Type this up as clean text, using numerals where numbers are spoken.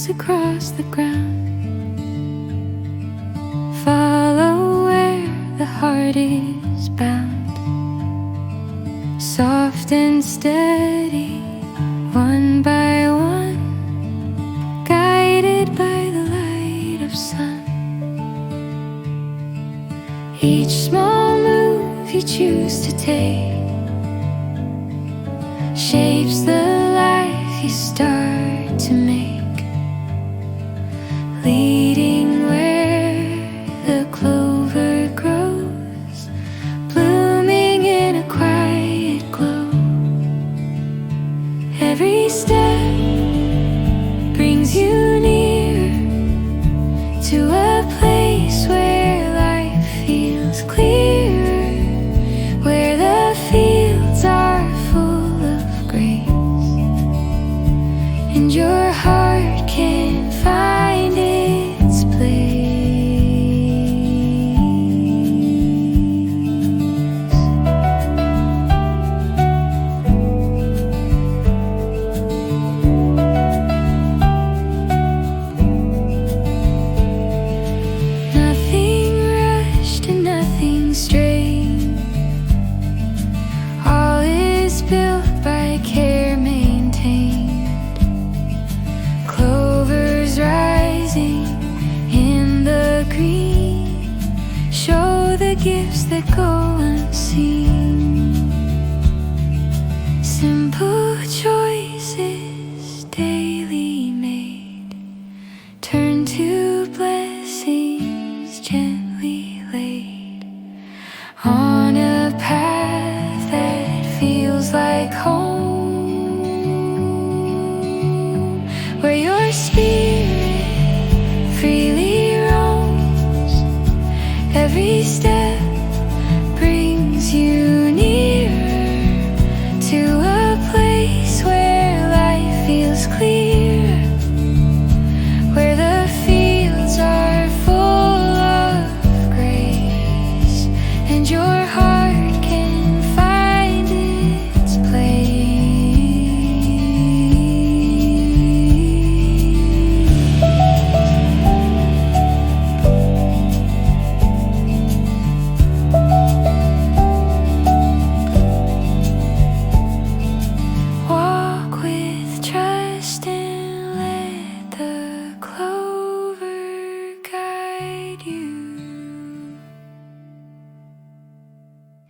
miles across the ground. Follow where the heart is bound, soft and steady, one by one, guided by the light of sun. Each small move you choose to take shapes the life you start to make, leading where the clover grows, blooming in a quiet glow. Every step brings you near to a place where life feels clearer, where the fields are full of grace, and your heart can find its place. Nothing rushed and nothing strained, all is built by care maintained. Clovers rising in the green show the gifts that go unseen. Simple choices daily made turn to blessings gently laid on a path that feels like home, where your spirit freely roams. Every step